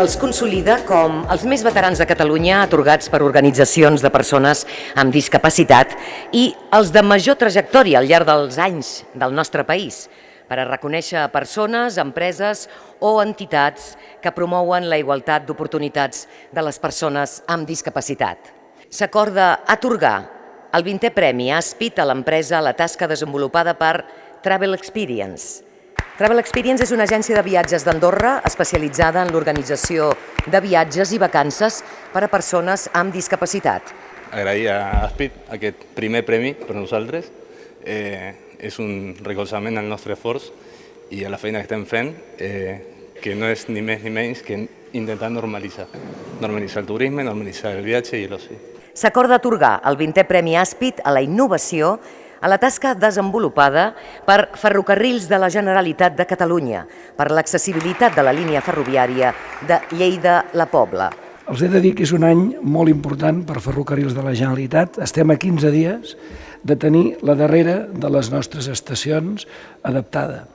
els consolida com els més veterans de Catalunya atorgats per organitzacions de persones amb discapacitat i els de major trajectòria al llarg dels anys del nostre país, per a reconèixer persones, empreses o entitats que promouen la igualtat d'oportunitats de les persones amb discapacitat. S'acorda atorgar el 20è Premi Aspit a l'empresa La Tasca desenvolupada per Travel Experience. Travel Experience és una agència de viatges d'Andorra especialitzada en l'organització de viatges i vacances per a persones amb discapacitat. Agrair a Aspit aquest primer premi per nosaltres. És un recolzament al nostre esforç i a la feina que estem fent, que no és ni més ni menys que intentar normalitzar el turisme, normalitzar el viatge i l'oci. S'acorda atorgar el 20è Premi Aspit a la innovació a la tasca desenvolupada per Ferrocarrils de la Generalitat de Catalunya per l'accessibilitat de la línia ferroviària de Lleida-La Pobla. Els he de dir que és un any molt important per Ferrocarrils de la Generalitat. Estem a 15 dies de tenir la darrera de les nostres estacions adaptada.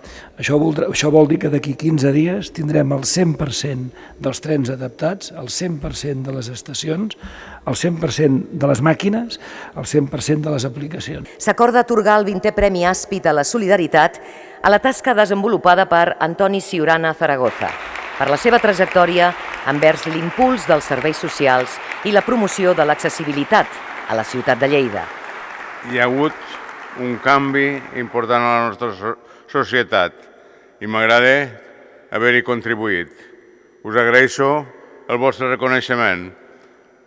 Això vol dir que d'aquí 15 dies tindrem el 100% dels trens adaptats, el 100% de les estacions, el 100% de les màquines, el 100% de les aplicacions. S'acorda atorgar el 20è Premi Aspit a la Solidaritat a la tasca desenvolupada per Antoni Ciurana Zaragoza, per la seva trajectòria envers l'impuls dels serveis socials i la promoció de l'accessibilitat a la ciutat de Lleida. Hi ha hagut un canvi important a la nostra societat i m'agrada haver-hi contribuït. Us agraeixo el vostre reconeixement,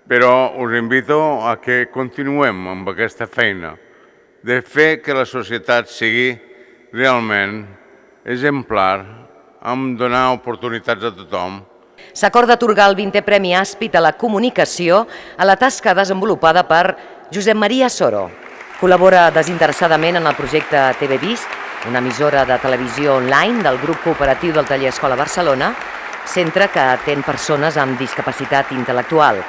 però us invito a que continuem amb aquesta feina de fer que la societat sigui realment exemplar, amb donar oportunitats a tothom. S'acorda atorgar el 20è Premi Aspit a la comunicació a la tasca desenvolupada per Josep Maria Soro. Col·labora desinteressadament en el projecte TV Vist, una emissora de televisió online del grup cooperatiu del Taller Escola Barcelona, centre que atén persones amb discapacitat intel·lectual.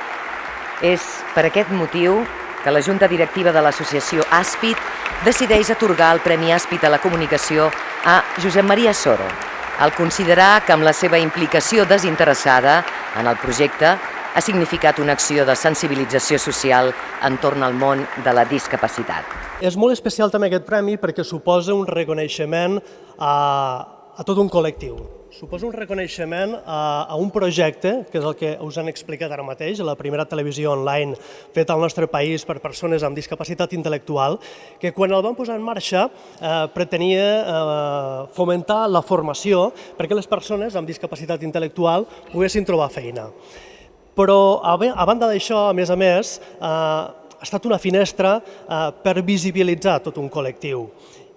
És per aquest motiu que la Junta Directiva de l'associació Aspit decideix atorgar el Premi Aspit a la comunicació a Josep Maria Soro, al considerar que amb la seva implicació desinteressada en el projecte ha significat una acció de sensibilització social entorn al món de la discapacitat. És molt especial també aquest premi perquè suposa un reconeixement a tot un col·lectiu. Suposa un reconeixement a un projecte, que és el que us han explicat ara mateix, la primera televisió online feta al nostre país per persones amb discapacitat intel·lectual, que quan el van posar en marxa pretenia fomentar la formació perquè les persones amb discapacitat intel·lectual poguessin trobar feina. Però, a banda d'això, a més, ha estat una finestra per visibilitzar tot un col·lectiu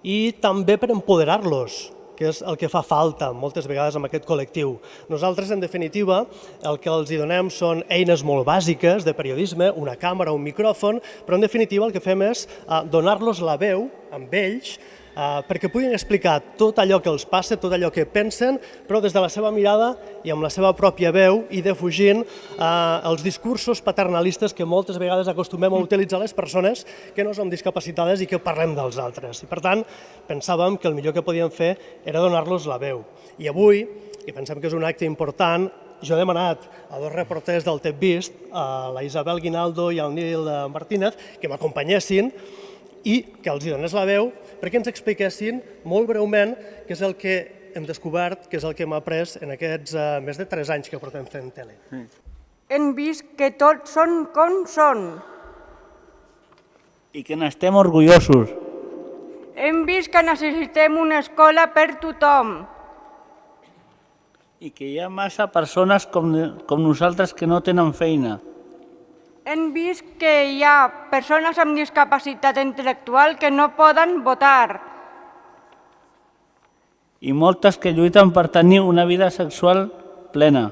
i també per empoderar-los, que és el que fa falta moltes vegades amb aquest col·lectiu. Nosaltres, en definitiva, el que els donem són eines molt bàsiques de periodisme, una càmera, un micròfon, però en definitiva el que fem és donar-los la veu amb ells perquè puguin explicar tot allò que els passa, tot allò que pensen, però des de la seva mirada i amb la seva pròpia veu i defugint els discursos paternalistes que moltes vegades acostumem a utilitzar les persones que no som discapacitades i que parlem dels altres. I per tant, pensàvem que el millor que podíem fer era donar-los la veu. I avui, i pensem que és un acte important, jo he demanat a dos reporters del TV Vist, a la Isabel Guinaldo i al Nil Martínez, que m'acompanyessin i que els donés la veu perquè ens expliquessin molt breument què és el que hem descobert, què és el que hem après en aquests més de 3 anys que portem fent tele. Hem vist que tots són com són. I que n'estem orgullosos. Hem vist que necessitem una escola per tothom. I que hi ha massa persones com nosaltres que no tenen feina. Hem vist que hi ha persones amb discapacitat intel·lectual que no poden votar. I moltes que lluiten per tenir una vida sexual plena.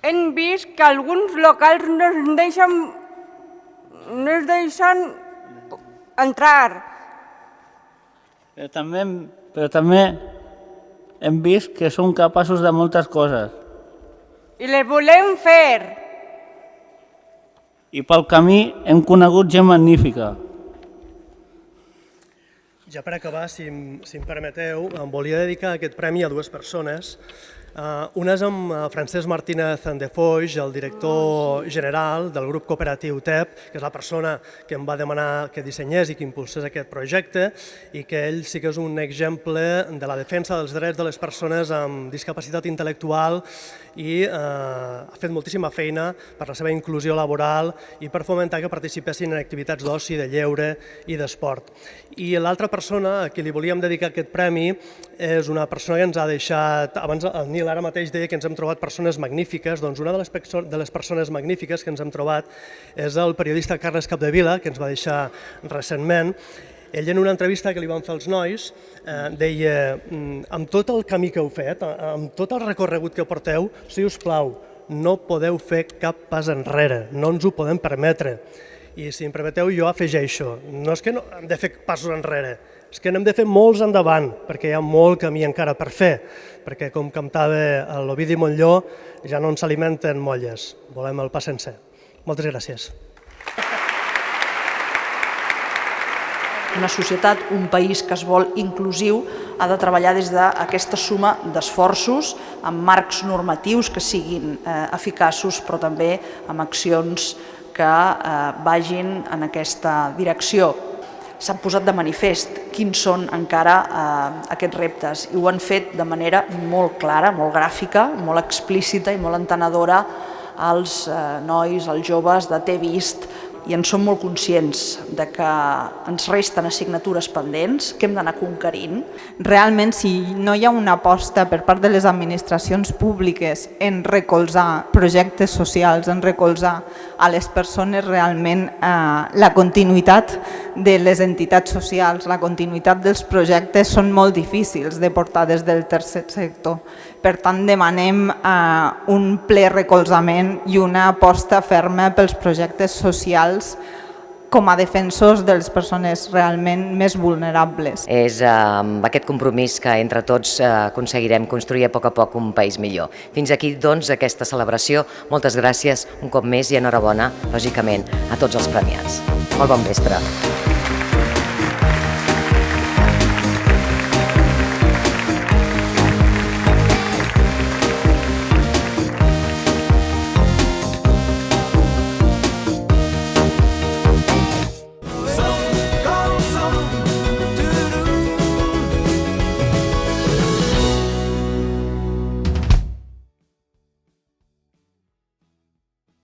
Hem vist que alguns locals no es deixen entrar. Però també hem vist que són capaços de moltes coses. I les volem fer. I pel camí hem conegut gent magnífica. Ja per acabar, si em permeteu, em volia dedicar aquest premi a dues persones. Una és amb Francesc Martínez de Foix, el director general del grup cooperatiu TEP, que és la persona que em va demanar que dissenyés i que impulsés aquest projecte, i que ell sí que és un exemple de la defensa dels drets de les persones amb discapacitat intel·lectual i ha fet moltíssima feina per la seva inclusió laboral i per fomentar que participessin en activitats d'oci, de lleure i d'esport. I l'altra persona a qui li volíem dedicar aquest premi és una persona que ens ha deixat, abans el Nil ara mateix deia que ens hem trobat persones magnífiques, doncs una de les persones magnífiques que ens hem trobat és el periodista Carles Capdevila, que ens va deixar recentment. Ell, en una entrevista que li van fer els nois, deia: amb tot el camí que heu fet, amb tot el recorregut que porteu, si us plau, no podeu fer cap pas enrere, no ens ho podem permetre. I si em permeteu, jo afegeixo, no és que no hem de fer passos enrere, és que n'hem de fer molts endavant, perquè hi ha molt camí encara per fer, perquè com cantava l'Ovidi Montllor, ja no ens alimenten molles, volem el pa sencer. Moltes gràcies. Una societat, un país que es vol inclusiu, ha de treballar des d'aquesta suma d'esforços, amb marcs normatius que siguin eficaços, però també amb accions que vagin en aquesta direcció. S'han posat de manifest quins són encara aquests reptes i ho han fet de manera molt clara, molt gràfica, molt explícita i molt entenedora als nois, als joves de T'he vist, i en som molt conscients de que ens resten assignatures pendents que hem d'anar conquerint. Realment, si no hi ha una aposta per part de les administracions públiques en recolzar projectes socials, en recolzar a les persones, realment la continuïtat de les entitats socials, la continuïtat dels projectes són molt difícils de portar des del tercer sector. Per tant, demanem un ple recolzament i una aposta ferma pels projectes socials com a defensors de les persones realment més vulnerables. És amb aquest compromís que entre tots aconseguirem construir a poc un país millor. Fins aquí, doncs, aquesta celebració. Moltes gràcies un cop més i enhorabona, lògicament, a tots els premiats. Molt bon vespre.